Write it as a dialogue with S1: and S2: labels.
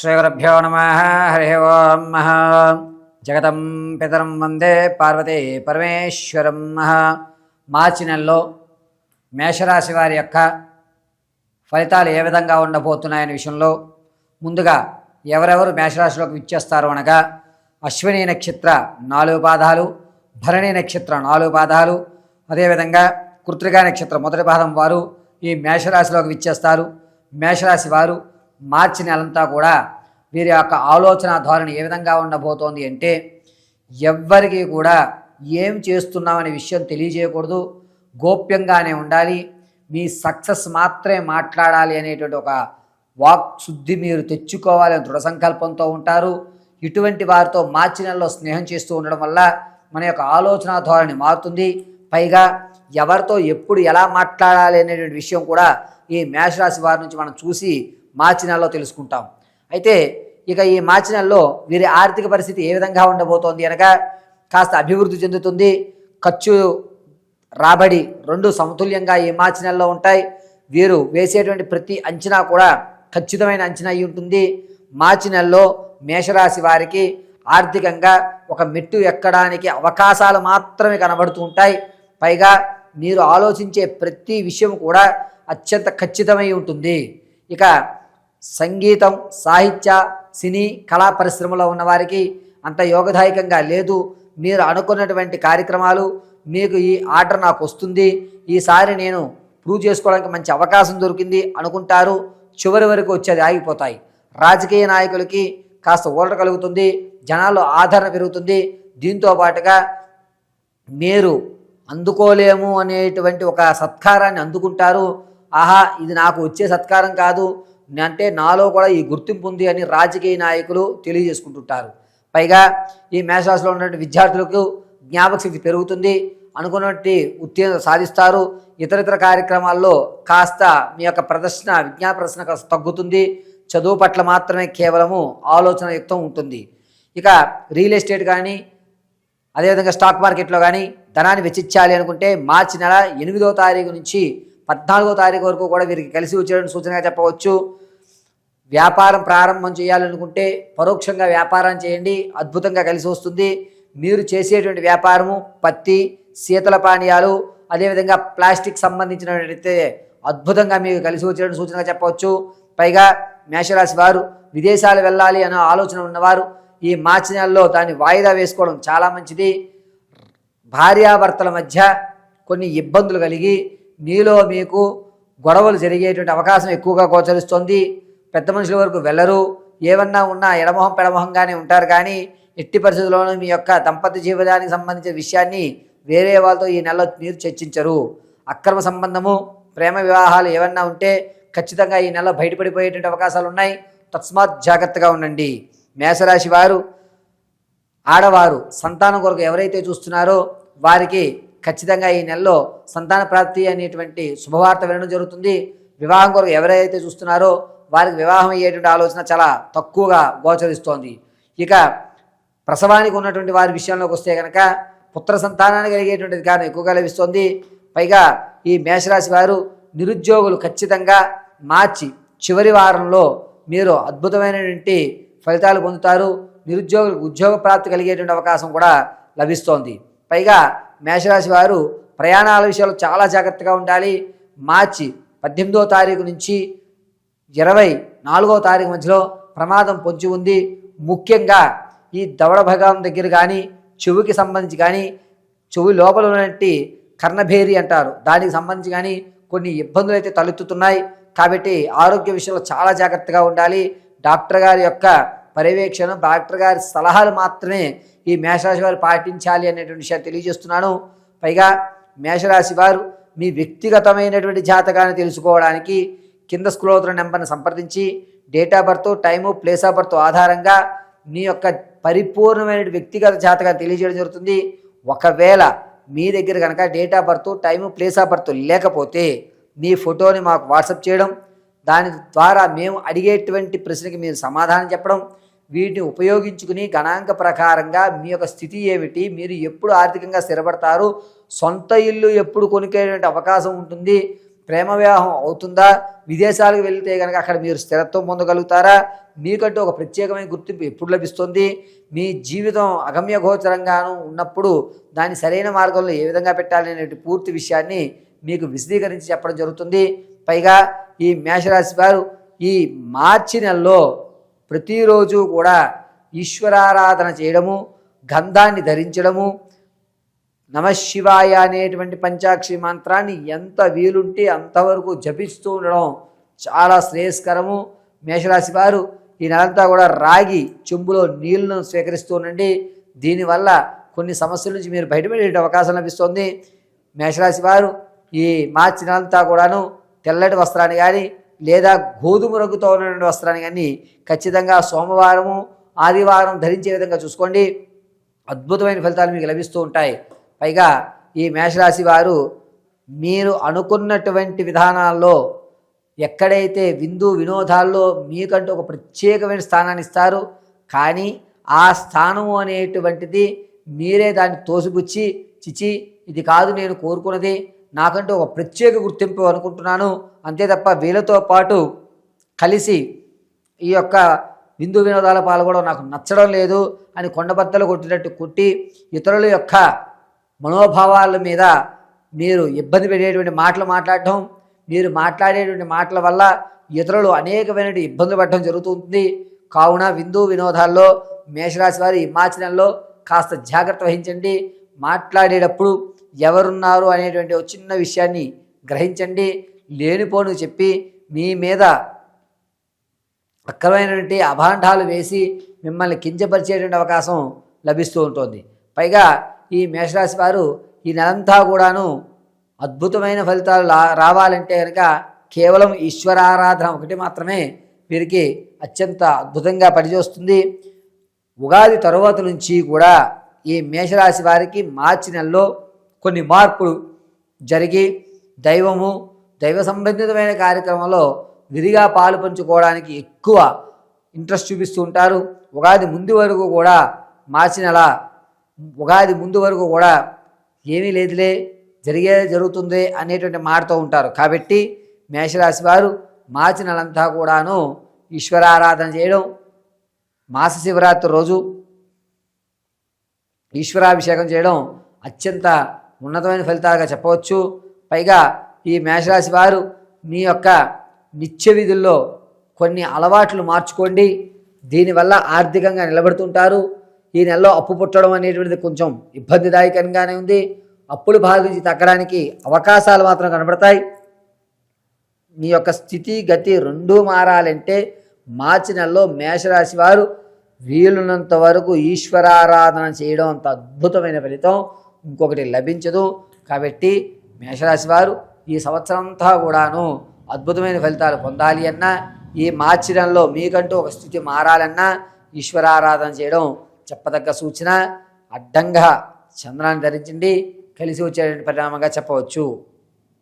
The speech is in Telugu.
S1: శ్రీగురుభ్యో నమః. హరి ఓం. జగతం పితరం వందే పార్వతీ పరమేశ్వరం. మార్చి నెలలో మేషరాశి వారి యొక్క ఫలితాలు ఏ విధంగా ఉండబోతున్నాయనే విషయంలో ముందుగా ఎవరెవరు మేషరాశిలోకి విచ్చేస్తారు అనగా అశ్విని నక్షత్ర 4 పాదాలు, భరణి నక్షత్ర 4 పాదాలు, అదేవిధంగా కృత్తికా నక్షత్రం మొదటి పాదం వారు ఈ మేషరాశిలోకి విచ్చేస్తారు. మేషరాశి వారు మార్చి నెలంతా కూడా వీరి యొక్క ఆలోచన ధోరణి ఏ విధంగా ఉండబోతోంది అంటే, ఎవ్వరికీ కూడా ఏం చేస్తున్నామనే విషయం తెలియజేయకూడదు, గోప్యంగానే ఉండాలి, మీ సక్సెస్ మాత్రమే మాట్లాడాలి అనేటువంటి ఒక వాక్ శుద్ధి మీరు తెచ్చుకోవాలని దృఢ సంకల్పంతో ఉంటారు. ఇటువంటి వారితో మార్చి నెలలో స్నేహం చేస్తూ ఉండడం వల్ల మన యొక్క ఆలోచన ధోరణి మారుతుంది. పైగా ఎవరితో ఎప్పుడు ఎలా మాట్లాడాలి అనేటువంటి విషయం కూడా ఈ మేషరాశి వారి నుంచి మనం చూసి మార్చి నెలలో తెలుసుకుంటాం. అయితే ఇక ఈ మార్చి నెలలో వీరి ఆర్థిక పరిస్థితి ఏ విధంగా ఉండబోతోంది అనగా, కాస్త అభివృద్ధి చెందుతుంది. ఖర్చు రాబడి 2 సమతుల్యంగా ఈ మార్చి నెలలో ఉంటాయి. వీరు వేసేటువంటి ప్రతి అంచనా కూడా ఖచ్చితమైన అంచనా అయి ఉంటుంది. మార్చి నెలలో మేషరాశి వారికి ఆర్థికంగా ఒక మెట్టు ఎక్కడానికి అవకాశాలు మాత్రమే కనబడుతూ ఉంటాయి. పైగా మీరు ఆలోచించే ప్రతి విషయం కూడా అత్యంత ఖచ్చితమై ఉంటుంది. ఇక సంగీతం, సాహిత్య, సినీ, కళా పరిశ్రమలో ఉన్నవారికి అంత యోగదాయకంగా లేదు. మీరు అనుకున్నటువంటి కార్యక్రమాలు, మీకు ఈ ఆర్డర్ నాకు వస్తుంది, ఈసారి నేను ప్రూవ్ చేసుకోవడానికి మంచి అవకాశం దొరికింది అనుకుంటారు. చివరి వరకు వచ్చేది ఆగిపోతాయి. రాజకీయ నాయకులకి కాస్త ఊరట కలుగుతుంది, జనాల్లో ఆదరణ పెరుగుతుంది. దీంతో పాటుగా మీరు అందుకోలేము అనేటువంటి ఒక సత్కారాన్ని అందుకుంటారు. ఆహా, ఇది నాకు వచ్చే సత్కారం కాదు, అంటే నాలో కూడా ఈ గుర్తింపు ఉంది అని రాజకీయ నాయకులు తెలియజేసుకుంటుంటారు. పైగా ఈ మేషరాశిలో ఉన్నటువంటి విద్యార్థులకు జ్ఞాపక శక్తి పెరుగుతుంది, అనుకున్నటువంటి ఉత్తీర్ణత సాధిస్తారు. ఇతరితర కార్యక్రమాల్లో కాస్త మీ యొక్క ప్రదర్శన, విజ్ఞాన ప్రదర్శన కాస్త తగ్గుతుంది. చదువు పట్ల మాత్రమే కేవలము ఆలోచన యుక్తం ఉంటుంది. ఇక రియల్ ఎస్టేట్ కానీ, అదేవిధంగా స్టాక్ మార్కెట్లో కానీ ధనాన్ని వెచ్చించాలి అనుకుంటే మార్చి నెల 8వ తారీఖు నుంచి 14వ తారీఖు వరకు కూడా వీరికి కలిసి వచ్చేటువంటి సూచనగా చెప్పవచ్చు. వ్యాపారం ప్రారంభం చేయాలనుకుంటే పరోక్షంగా వ్యాపారం చేయండి, అద్భుతంగా కలిసి వస్తుంది. మీరు చేసేటువంటి వ్యాపారము పత్తి, శీతల పానీయాలు, అదేవిధంగా ప్లాస్టిక్ సంబంధించినట్లయితే అద్భుతంగా మీకు కలిసి వచ్చేటువంటి సూచనగా చెప్పవచ్చు. పైగా మేషరాశి వారు విదేశాలు వెళ్ళాలి అనే ఆలోచన ఉన్నవారు ఈ మార్చి నెలలో దాన్ని వాయిదా వేసుకోవడం చాలా మంచిది. భార్యాభర్తల మధ్య కొన్ని ఇబ్బందులు కలిగి మీలో మీకు గొడవలు జరిగేటువంటి అవకాశం ఎక్కువగా గోచరిస్తోంది. పెద్ద మనుషుల వరకు వెళ్ళరు, ఏమన్నా ఉన్నా ఎడమొహం పెడమొహంగానే ఉంటారు. కానీ ఎట్టి పరిస్థితుల్లోనూ మీ యొక్క దంపత్య జీవితానికి సంబంధించిన విషయాన్ని వేరే వాళ్ళతో ఈ నెలలో మీరు చర్చించరు. అక్రమ సంబంధము, ప్రేమ వివాహాలు ఏమన్నా ఉంటే ఖచ్చితంగా ఈ నెలలో బయటపడిపోయేటువంటి అవకాశాలు ఉన్నాయి. తస్మాత్ జాగ్రత్తగా ఉండండి. మేషరాశి వారు ఆడవారు సంతానం కొరకు ఎవరైతే చూస్తున్నారో వారికి ఖచ్చితంగా ఈ నెలలో సంతాన ప్రాప్తి అనేటువంటి శుభవార్త వినడం జరుగుతుంది. వివాహం కొరకు ఎవరైతే చూస్తున్నారో వారికి వివాహం అయ్యేటువంటి ఆలోచన చాలా తక్కువగా గోచరిస్తోంది. ఇక ప్రసవానికి ఉన్నటువంటి వారి విషయంలోకి వస్తే కనుక పుత్ర సంతానాన్ని కలిగేటువంటిది కారణం ఎక్కువగా లభిస్తోంది. పైగా ఈ మేషరాశి వారు నిరుద్యోగులు ఖచ్చితంగా మార్చి చివరి వారంలో మీరు అద్భుతమైనటువంటి ఫలితాలు పొందుతారు. నిరుద్యోగులకు ఉద్యోగ ప్రాప్తి కలిగేటువంటి అవకాశం కూడా లభిస్తోంది. పైగా మేషరాశి వారు ప్రయాణాల విషయంలో చాలా జాగ్రత్తగా ఉండాలి. మార్చి 18వ తారీఖు నుంచి 24వ తారీఖు మధ్యలో ప్రమాదం పొంచి ఉంది. ముఖ్యంగా ఈ దవడ భాగం దగ్గర కానీ, చెవుకి సంబంధించి కానీ, చెవి లోపల ఉన్నటువంటి కర్ణభేరి అంటారు, దానికి సంబంధించి కానీ కొన్ని ఇబ్బందులు అయితే తలెత్తుతున్నాయి. కాబట్టి ఆరోగ్య విషయంలో చాలా జాగ్రత్తగా ఉండాలి. డాక్టర్ గారి యొక్క పర్యవేక్షణ, డాక్టర్ గారి సలహాలు మాత్రమే ఈ మేషరాశి వారు పాటించాలి అనేటువంటి విషయాన్ని తెలియజేస్తున్నాను. పైగా మేషరాశి వారు మీ వ్యక్తిగతమైనటువంటి జాతకాన్ని తెలుసుకోవడానికి కింద స్క్రోల్ అవుతున్న నెంబర్ని సంప్రదించి date of birth, time, place of birth ఆధారంగా మీ యొక్క పరిపూర్ణమైన వ్యక్తిగత జాతకాన్ని తెలియజేయడం జరుగుతుంది. ఒకవేళ మీ దగ్గర కనుక date of birth, time, place of birth లేకపోతే మీ ఫోటోని మాకు వాట్సాప్ చేయడం, దాని ద్వారా మేము అడిగేటువంటి ప్రశ్నకి మీరు సమాధానం చెప్పడం, వీటిని ఉపయోగించుకుని గణాంక ప్రకారంగా మీ యొక్క స్థితి ఏమిటి, మీరు ఎప్పుడు ఆర్థికంగా స్థిరపడతారు, సొంత ఇల్లు ఎప్పుడు కొనుక్కేటువంటి అవకాశం ఉంటుంది, ప్రేమ వివాహం అవుతుందా? విదేశాలకు వెళ్తే కనుక అక్కడ మీరు స్థిరత్వం పొందగలుగుతారా? మీకంటూ ఒక ప్రత్యేకమైన గుర్తింపు ఎప్పుడు లభిస్తుంది? మీ జీవితం అగమ్య గోచరంగాను ఉన్నప్పుడు దాన్ని సరైన మార్గంలో ఏ విధంగా పెట్టాలనే పూర్తి విషయాన్ని మీకు విశదీకరించి చెప్పడం జరుగుతుంది. పైగా ఈ మేషరాశి వారు ఈ మార్చి నెలలో ప్రతిరోజు కూడా ఈశ్వరారాధన చేయడము, గంధాన్ని ధరించడము, నమశివాయ అనేటువంటి పంచాక్షరి మంత్రాన్ని ఎంత వీలుంటే అంతవరకు జపిస్తూ ఉండడం చాలా శ్రేయస్కరము. మేషరాశి వారు ఈ నెలంతా కూడా రాగి చెంబులో నీళ్లను స్వీకరిస్తూ ఉండండి. దీనివల్ల కొన్ని సమస్యల నుంచి మీరు బయటపడే అవకాశం లభిస్తుంది. మేషరాశి వారు ఈ మార్చి నెలంతా కూడాను తెల్లటి వస్త్రాన్ని కానీ లేదా గోధుమ రంగుతో ఉన్నటువంటి వస్త్రాన్ని కానీ ఖచ్చితంగా సోమవారము ఆదివారం ధరించే విధంగా చూసుకోండి. అద్భుతమైన ఫలితాలు మీకు లభిస్తూ ఉంటాయి. పైగా ఈ మేషరాశి వారు మీరు అనుకున్నటువంటి విధానాల్లో ఎక్కడైతే విందు వినోదాల్లో మీకంటూ ఒక ప్రత్యేకమైన స్థానాన్ని ఇస్తారు, కానీ ఆ స్థానము అనేటువంటిది మీరే దాన్ని తోసిపుచ్చి చిచి ఇది కాదు నేను కోరుకున్నది, నాకంటూ ఒక ప్రత్యేక గుర్తింపు అనుకుంటున్నాను, అంతే తప్ప వీళ్ళతో పాటు కలిసి ఈ యొక్క విందు వినోదాల పాల్గొనడం నాకు నచ్చడం లేదు అని కొండబద్దలు కొట్టినట్టు కొట్టి ఇతరుల యొక్క మనోభావాల మీద మీరు ఇబ్బంది పెట్టేటువంటి మాటలు మాట్లాడటం, మీరు మాట్లాడేటువంటి మాటల వల్ల ఇతరులు అనేకమైన ఇబ్బందులు పడటం జరుగుతుంది. కావున విందు వినోదాల్లో మేషరాశి వారి మార్చి నెలలో కాస్త జాగ్రత్త వహించండి. మాట్లాడేటప్పుడు ఎవరున్నారు అనేటువంటి ఒక చిన్న విషయాన్ని గ్రహించండి. లేనిపోను చెప్పి మీ మీద అక్రమైనటువంటి అభాండాలు వేసి మిమ్మల్ని కించపరిచేటువంటి అవకాశం లభిస్తూ ఉంటుంది. పైగా ఈ మేషరాశి వారు ఈ నెలంతా కూడాను అద్భుతమైన ఫలితాలు రావాలంటే కనుక కేవలం ఈశ్వరారాధన ఒకటి మాత్రమే వీరికి అత్యంత అద్భుతంగా పనిచేస్తుంది. ఉగాది తరువాత నుంచి కూడా ఈ మేషరాశి వారికి మార్చి నెలలో కొన్ని మార్పులు జరిగి దైవ సంబంధితమైన కార్యక్రమంలో విధిగా పాలు పంచుకోవడానికి ఎక్కువ ఇంట్రెస్ట్ చూపిస్తూ ఉంటారు. ఉగాది ముందు వరకు కూడా మార్చి నెల ఉగాది ముందు వరకు కూడా ఏమీ లేదులే జరుగుతుంది అనేటువంటి మాటతో ఉంటారు. కాబట్టి మేషరాశి వారు మార్చి నెలంతా కూడాను ఈశ్వరారాధన చేయడం, మాస శివరాత్రి రోజు ఈశ్వరాభిషేకం చేయడం అత్యంత ఉన్నతమైన ఫలితాలుగా చెప్పవచ్చు. పైగా ఈ మేషరాశి వారు మీ యొక్క నిత్య విధుల్లో కొన్ని అలవాట్లు మార్చుకోండి. దీనివల్ల ఆర్థికంగా నిలబడుతుంటారు. ఈ నెలలో అప్పు పుట్టడం అనేటువంటిది కొంచెం ఇబ్బందిదాయకంగానే ఉంది. అప్పుల బాధ నుంచి తగ్గడానికి అవకాశాలు మాత్రం కనబడతాయి. మీ యొక్క స్థితి గతి రెండూ మారాలంటే మార్చి నెలలో మేషరాశి వారు వీలున్నంత వరకు ఈశ్వరారాధన చేయడం అంత అద్భుతమైన ఫలితం ఇంకొకటి లభించదు. కాబట్టి మేషరాశి వారు ఈ సంవత్సరం అంతా కూడాను అద్భుతమైన ఫలితాలు పొందాలి అన్నా, ఈ మార్చి నెలలో మీకంటూ ఒక స్థితి మారాలన్నా ఈశ్వరారాధన చేయడం చెప్పదగ్గ సూచన. అడ్డంగా చంద్రాన్ని ధరించండి, కలిసి వచ్చే పరిణామంగా చెప్పవచ్చు.